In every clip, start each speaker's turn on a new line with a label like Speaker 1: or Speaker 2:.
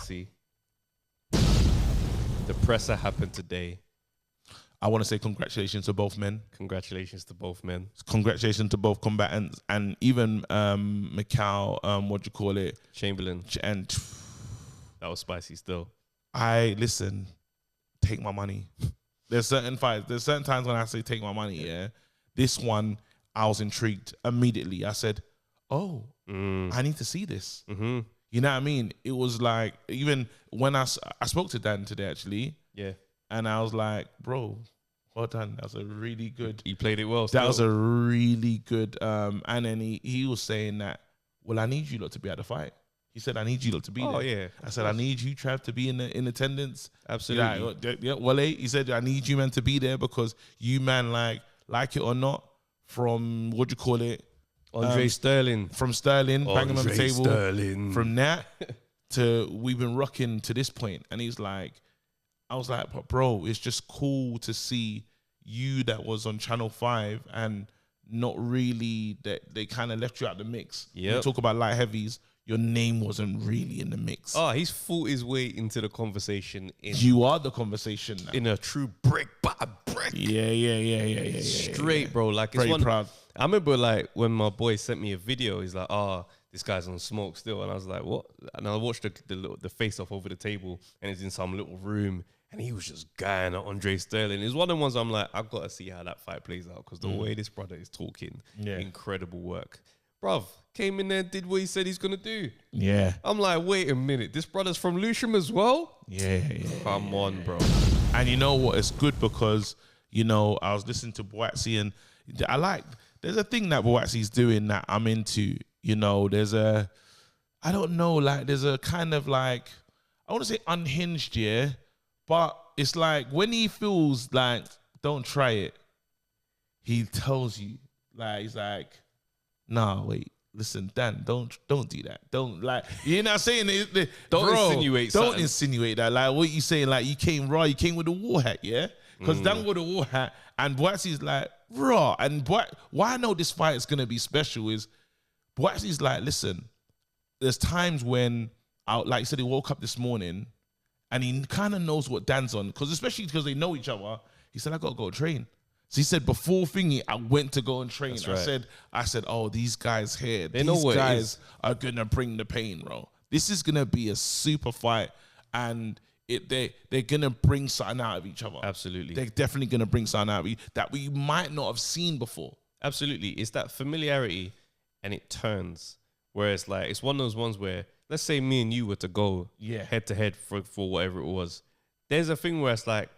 Speaker 1: Boatsy. The presser happened today.
Speaker 2: I want to say congratulations to both men.
Speaker 1: Congratulations to both men.
Speaker 2: Congratulations to both combatants and even Macau,
Speaker 1: Chamberlain.
Speaker 2: And
Speaker 1: that was spicy still.
Speaker 2: Listen, take my money. There's certain fights, there's certain times when I say take my money, yeah. This one, I was intrigued immediately. I said, oh, I need to see this.
Speaker 1: Mm-hmm.
Speaker 2: You know what I mean? It was like, even when I spoke to Dan today, actually.
Speaker 1: Yeah.
Speaker 2: And I was like, bro, well done. That was a really good.
Speaker 1: He played it well.
Speaker 2: That was a really good. And then he was saying that, well, I need you lot to be at the fight. He said, I need you lot to be there.
Speaker 1: Oh, yeah.
Speaker 2: I said, I need you, Trav, to be in attendance.
Speaker 1: Absolutely.
Speaker 2: Yeah, Wale, he said, I need you, man, to be there because you, man, like it or not, from,
Speaker 1: Andre Sterling.
Speaker 2: From Sterling, banging on the table.
Speaker 1: Sterling.
Speaker 2: From that to we've been rocking to this point. And he's like, I was like, bro, it's just cool to see you that was on Channel 5 and not really, that they kind of left you out the mix.
Speaker 1: Yeah.
Speaker 2: Talk about light heavies, your name wasn't really in the mix.
Speaker 1: Oh, he's fought his way into the conversation.
Speaker 2: You are the conversation now.
Speaker 1: In a true brick by brick.
Speaker 2: Yeah.
Speaker 1: Straight, bro. Like, it's
Speaker 2: Very proud.
Speaker 1: I remember, like, when my boy sent me a video, he's like, this guy's on smoke still. And I was like, what? And I watched the face-off over the table, and it's in some little room. And he was just guying at Andre Sterling. It's one of the ones I'm like, I've got to see how that fight plays out because the way this brother is talking, incredible work. Bruv, came in there, did what he said he's going to do.
Speaker 2: Yeah.
Speaker 1: I'm like, wait a minute. This brother's from Lewisham as well?
Speaker 2: Yeah.
Speaker 1: Come on, bro.
Speaker 2: And you know what? It's good because, I was listening to Boatsy and there's a thing that Boatsy's doing that I'm into. There's a kind of like, I want to say unhinged, yeah. But it's like when he feels like, don't try it, he tells you, like, he's like, nah, wait, listen, Dan, don't do that. Don't, like, you know what I'm saying? Don't insinuate that. Like, what you saying? Like, you came raw, you came with a war hat, yeah? Because Dan with a war hat, and Boatsy's like, raw. And why I know this fight is going to be special is, Boatsy's like, listen, there's times when, like you said, he woke up this morning, and he kind of knows what Dan's on, especially because they know each other. He said, I got to go train. So he said, before thingy, I went to go and train.
Speaker 1: That's right.
Speaker 2: I said, oh, these guys here,
Speaker 1: they know what
Speaker 2: guys are going to bring the pain, bro. This is going to be a super fight, and they're going to bring something out of each other.
Speaker 1: Absolutely.
Speaker 2: They're definitely going to bring something out of you that we might not have seen before.
Speaker 1: Absolutely. It's that familiarity, and it turns. Whereas, like, it's one of those ones where, let's say me and you were to go head to head for whatever it was. There's a thing where it's like,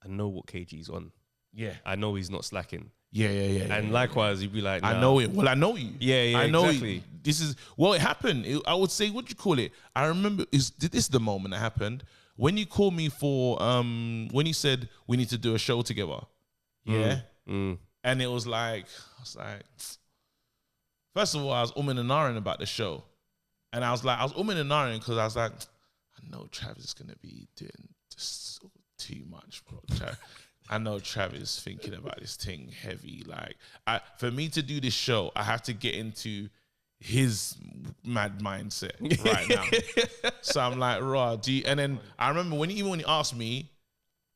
Speaker 1: I know what KG's on. Yeah. I know he's not slacking. Yeah. And likewise, you'd be like, nah.
Speaker 2: I know it. Well, I know you.
Speaker 1: Yeah,
Speaker 2: I know
Speaker 1: exactly.
Speaker 2: It happened. I would say, what do you call it? I remember, this is the moment that happened. When you called me for, when you said we need to do a show together. Yeah. And it was like, first of all, I was umming and ahhing about the show. And I was umming and ahhing because I was like, I know Travis is going to be doing just too much, bro. I know Travis is thinking about this thing heavy. Like, for me to do this show, I have to get into his mad mindset right now. So I'm like, raw. And then I remember when he asked me,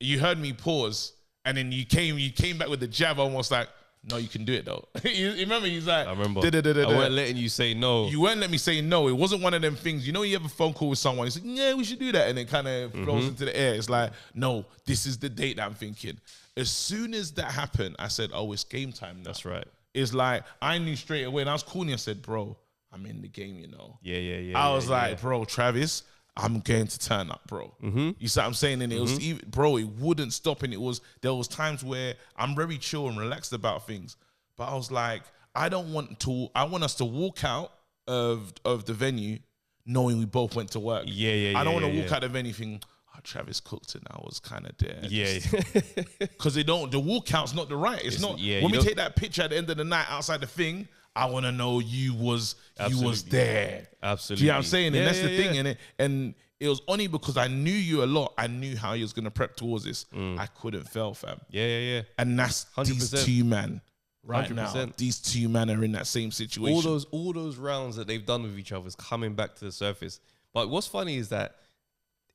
Speaker 2: you heard me pause, and then you came back with the jab, almost like, no, you can do it though. You remember? He's like,
Speaker 1: I remember. I weren't letting you say no.
Speaker 2: You weren't letting me say no. It wasn't one of them things. You know, you have a phone call with someone. It's like, yeah, we should do that, and it kind of flows into the air. It's like, no, this is the date that I'm thinking. As soon as that happened, I said, oh, it's game time now.
Speaker 1: That's right.
Speaker 2: It's like I knew straight away, and I was calling you. I said, bro, I'm in the game. You know.
Speaker 1: Yeah.
Speaker 2: I was like, bro, Travis, I'm going to turn up, bro. You see what I'm saying? And it was, even, bro, it wouldn't stop. And there was times where I'm very chill and relaxed about things. But I was like, I want us to walk out of the venue knowing we both went to work. I don't want to walk out of anything. Oh, Travis cooked and I was kind of there. Because the walkout's not the right. It's not. When we take that picture at the end of the night outside the thing, I want to know you was there.
Speaker 1: Absolutely.
Speaker 2: Do you know what I'm saying? And that's the thing. And it was only because I knew you a lot. I knew how you was going to prep towards this. I couldn't fail, fam.
Speaker 1: Yeah.
Speaker 2: And that's
Speaker 1: 100%.
Speaker 2: These two men right
Speaker 1: 100%.
Speaker 2: now. These two men are in that same situation.
Speaker 1: All those rounds that they've done with each other is coming back to the surface. But what's funny is that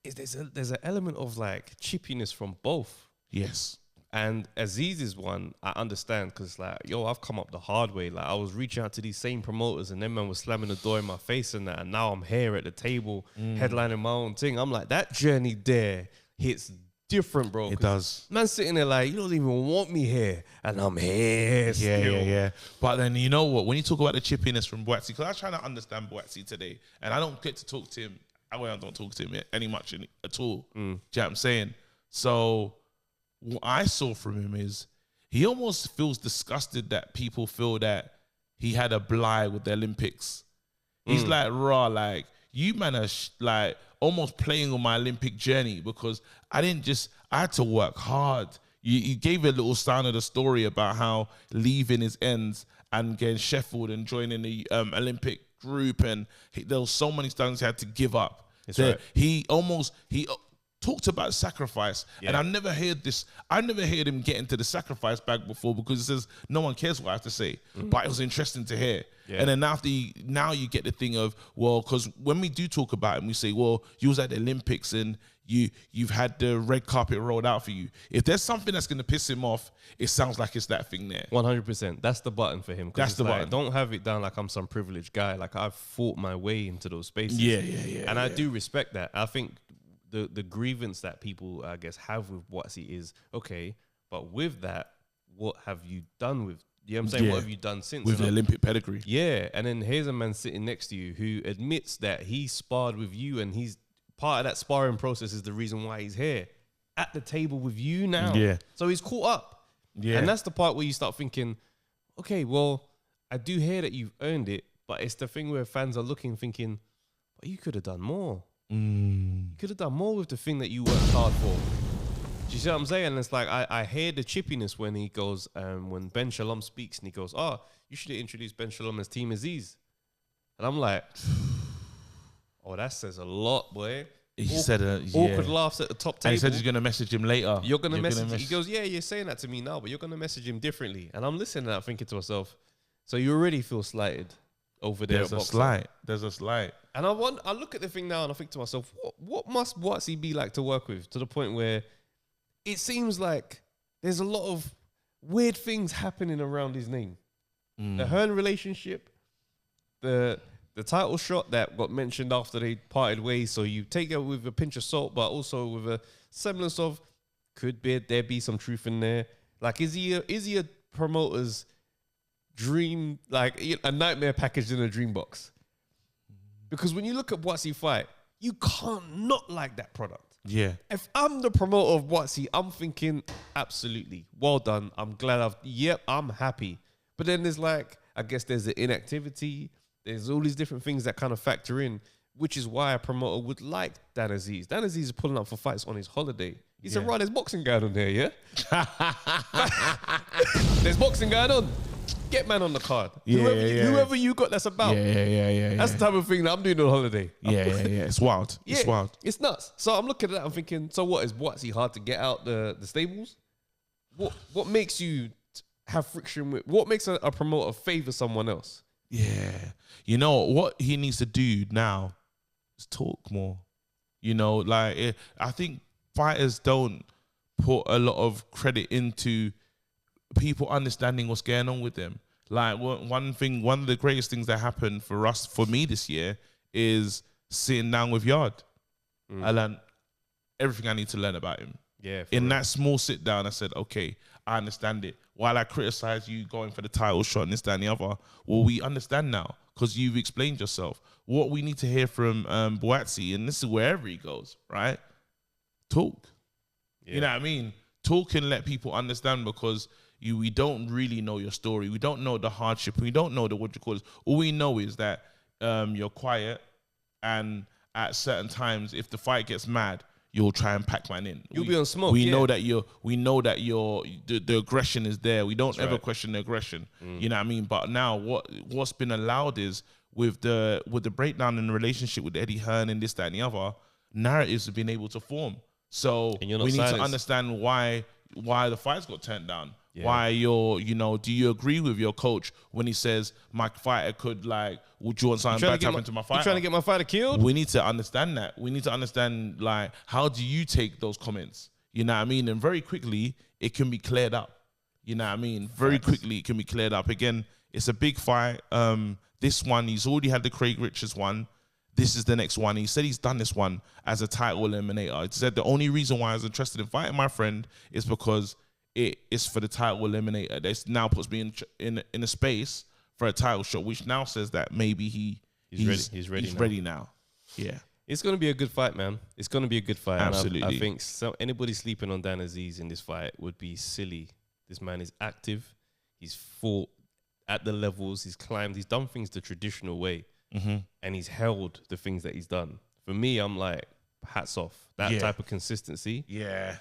Speaker 1: there's an element of like chippiness from both.
Speaker 2: Yes.
Speaker 1: And Aziz's one, I understand because like, yo, I've come up the hard way. Like I was reaching out to these same promoters and them man was slamming the door in my face and that. And now I'm here at the table headlining my own thing. I'm like, that journey there hits different, bro.
Speaker 2: It does.
Speaker 1: Man sitting there like, you don't even want me here. And I'm here still.
Speaker 2: Yeah. But then you know what? When you talk about the chippiness from Boatsy, because I was trying to understand Boatsy today, and I don't get to talk to him. I don't talk to him any much at all. Do you know what I'm saying? So what I saw from him is he almost feels disgusted that people feel that he had a blight with the Olympics. He's like, raw, like, you man are like almost playing on my Olympic journey because I had to work hard. You gave a little sound of the story about how leaving his ends and getting Sheffield and joining the Olympic group, and there was so many things he had to give up.
Speaker 1: That's right.
Speaker 2: He talked about sacrifice, and I've never heard him get into the sacrifice bag before because it says no one cares what I have to say. But it was interesting to hear. And then now you get the thing of, well, because when we do talk about it, we say, well, you was at the Olympics and you've had the red carpet rolled out for you. If there's something that's going to piss him off, it sounds like it's that thing there.
Speaker 1: 100%. That's the button for him.
Speaker 2: That's the button.
Speaker 1: Don't have it down like I'm some privileged guy. Like I've fought my way into those spaces.
Speaker 2: Yeah.
Speaker 1: And I do respect that. I think the grievance that people, I guess, have with Boatsy is, okay, but with that, what have you done with, you know what I'm saying?
Speaker 2: Yeah.
Speaker 1: What have you done since?
Speaker 2: With the Olympic pedigree.
Speaker 1: Yeah. And then here's a man sitting next to you who admits that he sparred with you and he's part of that sparring process is the reason why he's here at the table with you now.
Speaker 2: Yeah.
Speaker 1: So he's caught up.
Speaker 2: Yeah.
Speaker 1: And that's the part where you start thinking, okay, well, I do hear that you've earned it, but it's the thing where fans are looking, thinking, but you could have done more. You could have done more with the thing that you worked hard for. Do you see what I'm saying? And it's like, I hear the chippiness when he goes, when Ben Shalom speaks and he goes, you should have introduced Ben Shalom as Team Aziz. And I'm like, oh, that says a lot, boy.
Speaker 2: He said
Speaker 1: awkward laughs at the top table.
Speaker 2: And he said he's going to message him later.
Speaker 1: You're going to message him. He goes, yeah, you're saying that to me now, but you're going to message him differently. And I'm listening to that thinking to myself, so you already feel slighted over there.
Speaker 2: There's a slight.
Speaker 1: And I look at the thing now and I think to myself, what must Boatsy be like to work with, to the point where it seems like there's a lot of weird things happening around his name. The Hearn relationship, the title shot that got mentioned after they parted ways. So you take it with a pinch of salt, but also with a semblance of there be some truth in there. Like, is he a promoter's dream, like a nightmare packaged in a dream box? Because when you look at Boatsy fight, you can't not like that product.
Speaker 2: Yeah.
Speaker 1: If I'm the promoter of Boatsy, I'm thinking, absolutely, well done. I'm glad I'm happy. But then there's like, I guess there's the inactivity. There's all these different things that kind of factor in, which is why a promoter would like Dan Aziz. Dan Aziz is pulling up for fights on his holiday. He said, right, there's boxing going on there, yeah? There's boxing going on. Get man on the card. Whoever you got that's about.
Speaker 2: Yeah.
Speaker 1: That's the type of thing that I'm doing on holiday.
Speaker 2: Yeah. It's wild. It's wild.
Speaker 1: It's nuts. So I'm looking at that, I'm thinking, so what, is Boatsy hard to get out the stables? What makes you have friction with, what makes a promoter favor someone else?
Speaker 2: Yeah. You know, what he needs to do now is talk more. You know, like, I think fighters don't put a lot of credit into people understanding what's going on with them. Like, one of the greatest things that happened for me this year is sitting down with Yard. I learned everything I need to learn about him.
Speaker 1: Yeah.
Speaker 2: In that small sit down, I said, okay, I understand it. While I criticize you going for the title shot and this, that, and the other, well, we understand now because you've explained yourself. What we need to hear from Boatsy, and this is wherever he goes, right? Talk. Yeah. You know what I mean? Talk and let people understand, because we don't really know your story. We don't know the hardship. We don't know what you call it. All we know is that you're quiet, and at certain times, if the fight gets mad, you'll try and pack man in.
Speaker 1: You'll be on smoke.
Speaker 2: We know that the aggression is there. We don't ever question the aggression. You know what I mean? But now what's been allowed is with the breakdown in the relationship with Eddie Hearn and this, that, and the other, narratives have been able to form. So we need to understand why the fights got turned down.
Speaker 1: Yeah.
Speaker 2: Why you're, do you agree with your coach when he says my fighter could would you want something bad to happen to my fighter?
Speaker 1: You trying to get my fighter killed?
Speaker 2: We need to understand that. We need to understand how do you take those comments? You know what I mean? And very quickly it can be cleared up. You know what I mean? Very quickly it can be cleared up. Again, it's a big fight. This one, he's already had the Craig Richards one. This is the next one. He said he's done this one as a title eliminator. He said the only reason why I was interested in fighting my friend is because it is for the title eliminator. This now puts me in a space for a title shot, which now says that maybe he's ready now. Yeah.
Speaker 1: It's going to be a good fight, man. It's going to be a good fight.
Speaker 2: Absolutely.
Speaker 1: And I think anybody sleeping on Dan Aziz in this fight would be silly. This man is active. He's fought at the levels. He's climbed. He's done things the traditional way. Mm-hmm. And he's held the things that he's done. For me, I'm like, hats off. That type of consistency.
Speaker 2: Yeah.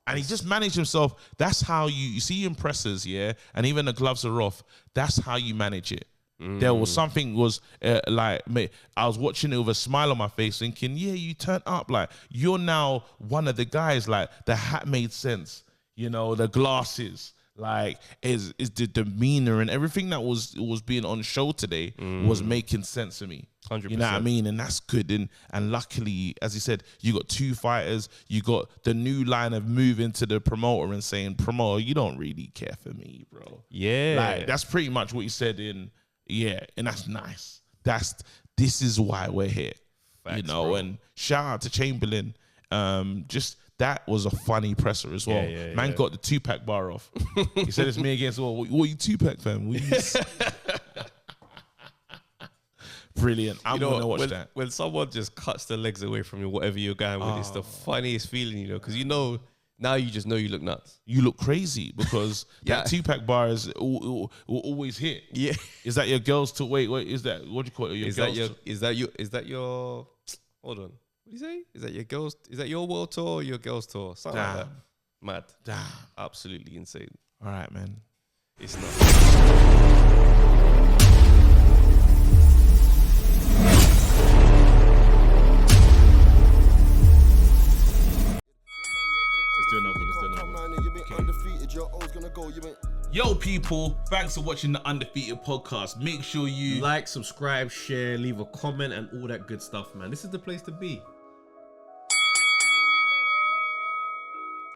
Speaker 2: And he just managed himself. That's how you see him presses, and even the gloves are off. That's how you manage it. There was something I was watching it with a smile on my face thinking, you turned up. You're now one of the guys. The hat made sense. The glasses. Is the demeanor and everything that was being on show today was making sense to me.
Speaker 1: 100%.
Speaker 2: You know what I mean? And that's good. And luckily, as he said, you got two fighters. You got the new line of moving to the promoter and saying, promoter, you don't really care for me, bro.
Speaker 1: Yeah.
Speaker 2: That's pretty much what he said and that's nice. This is why we're here.
Speaker 1: Facts,
Speaker 2: bro. And shout out to Chamberlain. That was a funny presser as well. Man got the 2-pack bar off. He said it's me against all. What you 2-pack, fam? Brilliant. I'm going to watch that.
Speaker 1: When someone just cuts the legs away from you, whatever you're going with, it's the funniest feeling, because now you just know you look nuts.
Speaker 2: You look crazy because that 2-pack bar will always hit.
Speaker 1: Yeah.
Speaker 2: Is that your girl's tour? Wait, is that, what do you call it?
Speaker 1: Is that your, hold on. What do you say? Is that your world tour or your girls tour? Something like that. Mad.
Speaker 2: Damn.
Speaker 1: Absolutely insane.
Speaker 2: All right, man.
Speaker 1: It's not. Let's do another one.
Speaker 3: Undefeated, you're always gonna go.
Speaker 2: Yo, people, thanks for watching the Undefeated podcast. Make sure you
Speaker 1: like, subscribe, share, leave a comment, and all that good stuff, man. This is the place to be.